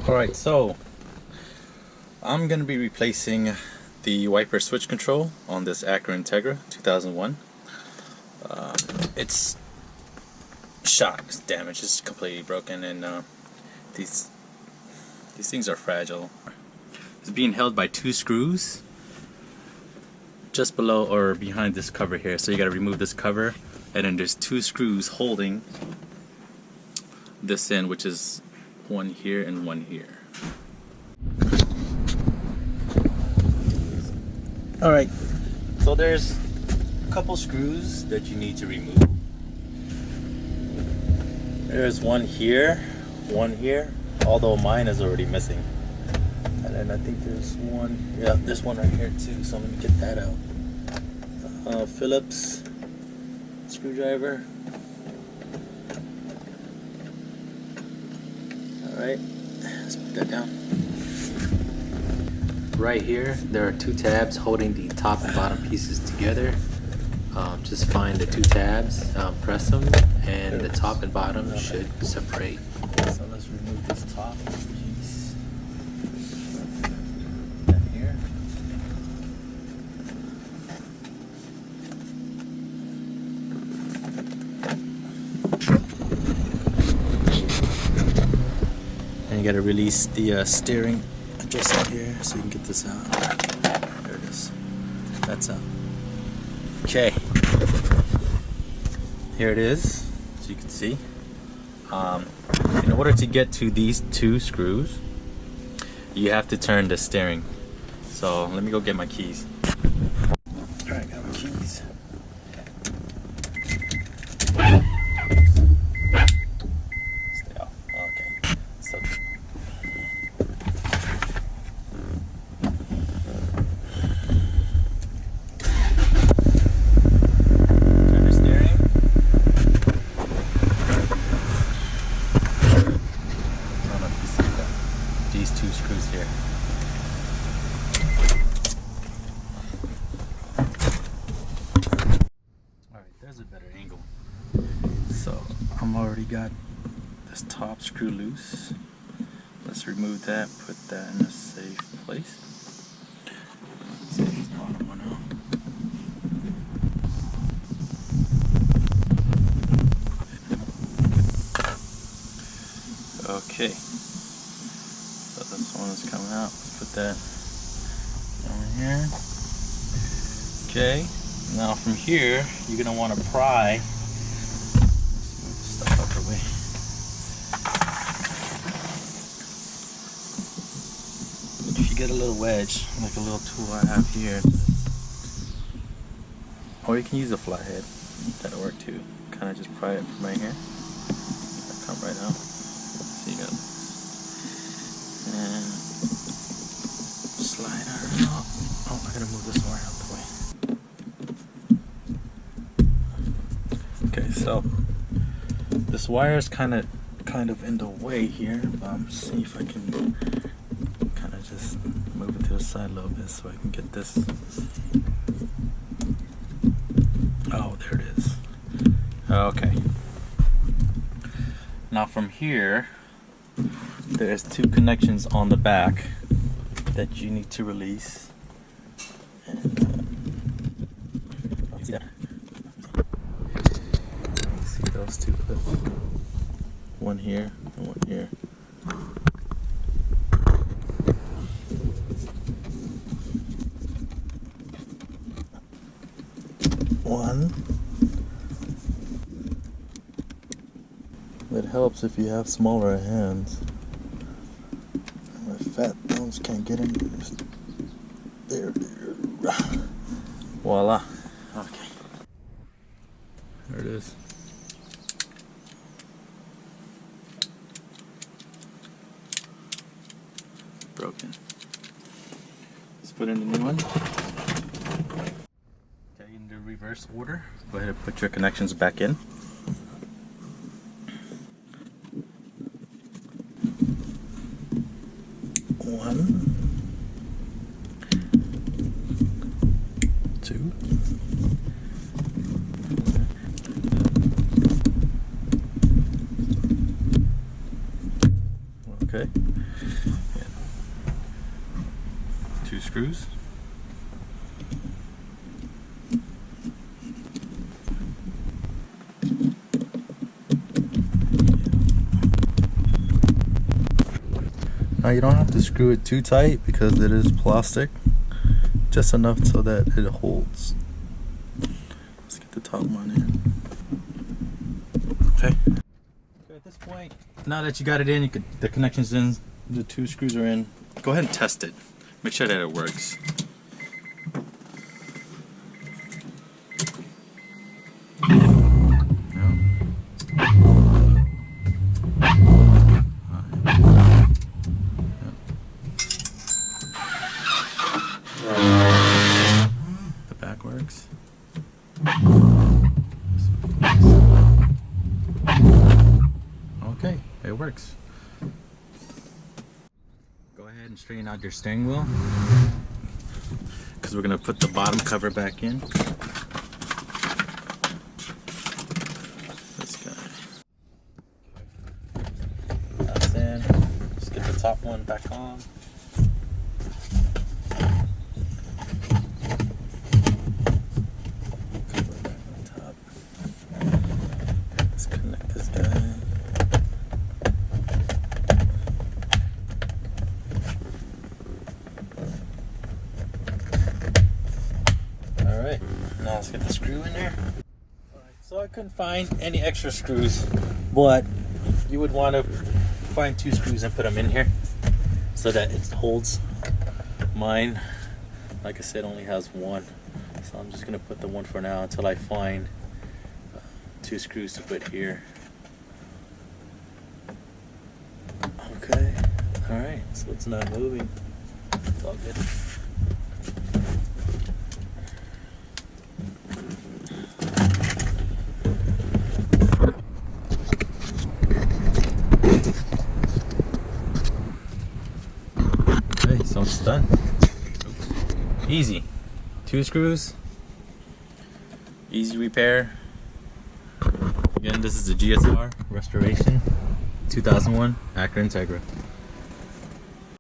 Alright, so I'm going to be replacing the wiper switch control on this Acura Integra 2001. It's shot, it's damaged, it's completely broken, and these things are fragile. It's being held by two screws just below or behind this cover here. So you got to remove this cover, and then there's two screws holding this in, which is one here and one here. Alright, so there's a couple screws that you need to remove. There's one here, although mine is already missing. And then I think there's one, yeah, this one right here too, so let me get that out. Phillips screwdriver. Alright, let's put that down. Right here, there are two tabs holding the top and bottom pieces together. Just find the two tabs, press them, and the top and bottom should separate. So let's remove this top piece. That here. And you gotta release the steering adjustment here so you can get this out. There it is. That's out. Okay. Here it is, as you can see. In order to get to these two screws, you have to turn the steering. So let me go get my keys. Alright, got my keys. Stay off. Okay. So turn the steering. I don't know if you see that. These two screws here. Alright, there's a better angle. So I'm already got this top screw loose. Let's remove that, put that in a safe place. Let's take this bottom one out. Okay, so this one is coming out. Let's put that over here. Okay, now from here, you're gonna want to pry. Let's move this stuff out the way. If you get a little wedge, like a little tool I have here, or you can use a flathead, that'll work too. Kind of just pry it from right here. That'll come right out. So you got and slide her out. Oh, I gotta move this wire out the way. Okay, so this wire is kind of in the way here. See if I can kind of just move it to the side a little bit so I can get this. Oh, there it is. Okay. Now from here, there's two connections on the back that you need to release. And, see that? See those two clips? One here and one here. One. It helps if you have smaller hands. My fat bones can't get in there. Voila. Okay. There it is. Broken. Let's put in the new one. Okay, in the reverse order, go ahead and put your connections back in. One, two, Okay. 2 screws. Now you don't have to screw it too tight because it is plastic. Just enough so that it holds. Let's get the top one in. Okay. At this point, now that you got it in, the connection's in, the 2 screws are in. Go ahead and test it. Make sure that it works. The back works. Okay, it works. Go ahead and straighten out your steering wheel, because we're going to put the bottom cover back in. This guy. That's in. Just get the top one back on. Cover back on top. Let's connect this guy. Alright, now let's get the screw in there. Alright, so I couldn't find any extra screws, but you would want to find 2 screws and put them in here so that it holds. Mine, like I said, only has 1, so I'm just going to put the 1 for now until I find 2 screws to put here. Okay, alright, so it's not moving. It's all good. Okay, so it's done. Easy. 2 screws. Easy repair. Again, this is the GSR Restoration 2001 Acura Integra.